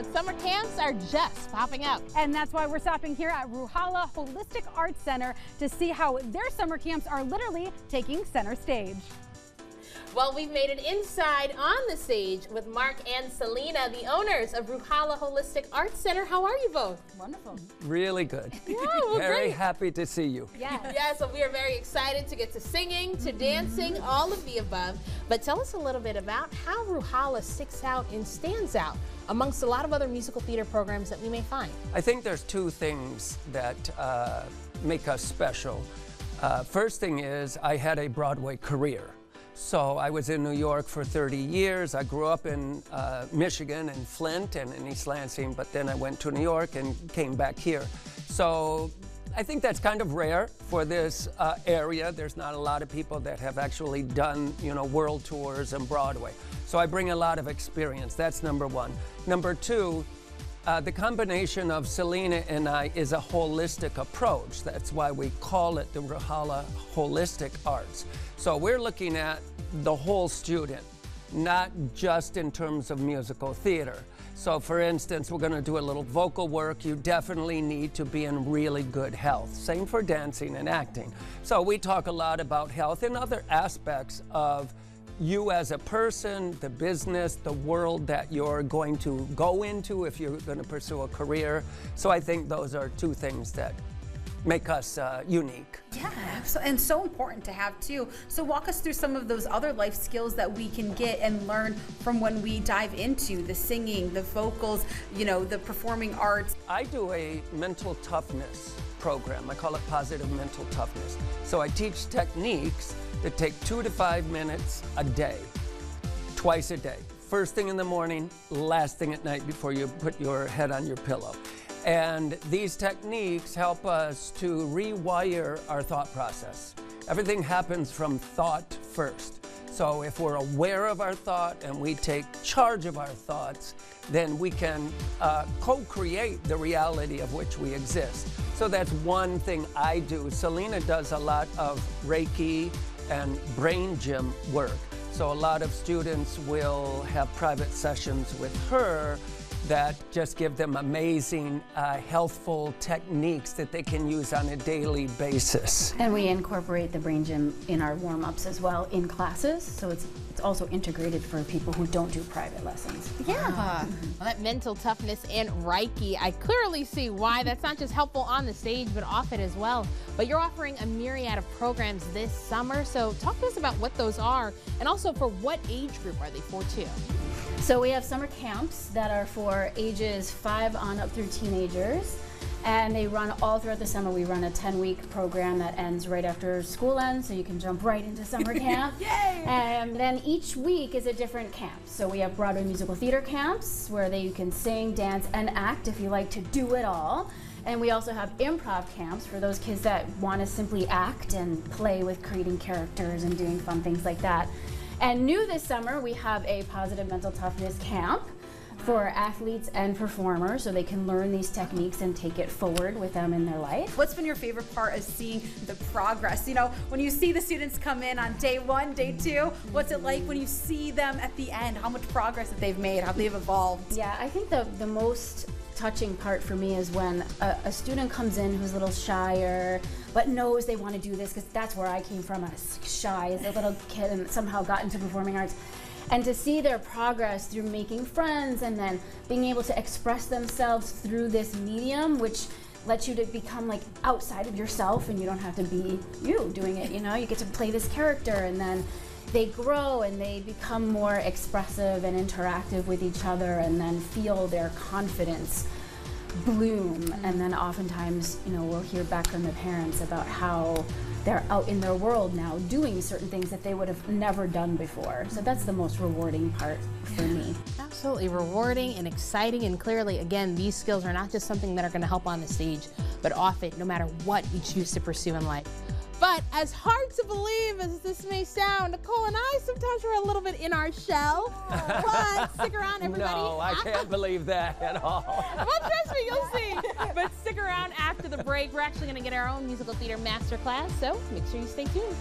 but summer camps are just popping up. And that's why we're stopping here at Ruhala Holistic Arts Center to see how their summer camps are literally taking center stage. Well, we've made it inside on the stage with Mark and Celina, the owners of Ruhala Holistic Arts Center. How are you both? Wonderful. Really good. Yeah, well, very great. happy to see you. Yes. Yeah, so we are very excited to get to singing, to dancing, all of the above. But tell us a little bit about how Ruhala sticks out and stands out amongst a lot of other musical theater programs that we may find. I think there's two things that make us special. First thing is I had a Broadway career. So I was in New York for 30 years. I grew up in Michigan and Flint and in East Lansing, but then I went to New York and came back here. So I think that's kind of rare for this area. There's not a lot of people that have actually done, world tours and Broadway. So I bring a lot of experience. That's number one. Number two, the combination of Celina and I is a holistic approach. That's why we call it the Ruhala Holistic Arts. So we're looking at the whole student, not just in terms of musical theater. So for instance, we're going to do a little vocal work. You definitely need to be in really good health. Same for dancing and acting. So we talk a lot about health and other aspects of you as a person, the business, the world that you're going to go into if you're going to pursue a career. So I think those are two things that make us unique. Yeah, and so important to have too. So walk us through some of those other life skills that we can get and learn from when we dive into the singing, the vocals, the performing arts. I do a mental toughness program. I call it positive mental toughness. So I teach techniques that take 2 to 5 minutes a day, twice a day. First thing in the morning, last thing at night before you put your head on your pillow. And these techniques help us to rewire our thought process. Everything happens from thought first. So if we're aware of our thought and we take charge of our thoughts, then we can co-create the reality of which we exist. So that's one thing I do. Celina does a lot of Reiki and brain gym work. So a lot of students will have private sessions with her that just give them amazing, healthful techniques that they can use on a daily basis. And we incorporate the brain gym in our warm-ups as well in classes, so it's also integrated for people who don't do private lessons. Yeah, well, that mental toughness and Reiki, I clearly see why that's not just helpful on the stage, but off it as well. But you're offering a myriad of programs this summer, so talk to us about what those are, and also for what age group are they for too? So we have summer camps that are for ages 5 on up through teenagers, and they run all throughout the summer. We run a 10-week program that ends right after school ends, so you can jump right into summer camp. Yay! And then each week is a different camp. So we have Broadway musical theater camps where you can sing, dance, and act if you like to do it all. And we also have improv camps for those kids that want to simply act and play with creating characters and doing fun things like that. And new this summer, we have a positive mental toughness camp for athletes and performers so they can learn these techniques and take it forward with them in their life. What's been your favorite part of seeing the progress? When you see the students come in on day 1, day 2, what's it like when you see them at the end? How much progress that they've made, how they've evolved? Yeah, I think the most touching part for me is when a student comes in who's a little shyer but knows they want to do this, because that's where I came from. I was shy as a little kid and somehow got into performing arts. And to see their progress through making friends and then being able to express themselves through this medium, which lets you to become like outside of yourself, and you don't have to be you doing it, you get to play this character, and then they grow and they become more expressive and interactive with each other, and then feel their confidence bloom. And then oftentimes, we'll hear back from the parents about how they're out in their world now doing certain things that they would have never done before. So that's the most rewarding part for me. Absolutely rewarding and exciting, and clearly, again, these skills are not just something that are going to help on the stage, but off it, no matter what we choose to pursue in life. But as hard to believe as this may sound, Nicole and I sometimes we're a little bit in our shell. But stick around, everybody. No, I can't believe that at all. Well, trust me, you'll see. But stick around after the break. We're actually going to get our own musical theater masterclass, so make sure you stay tuned.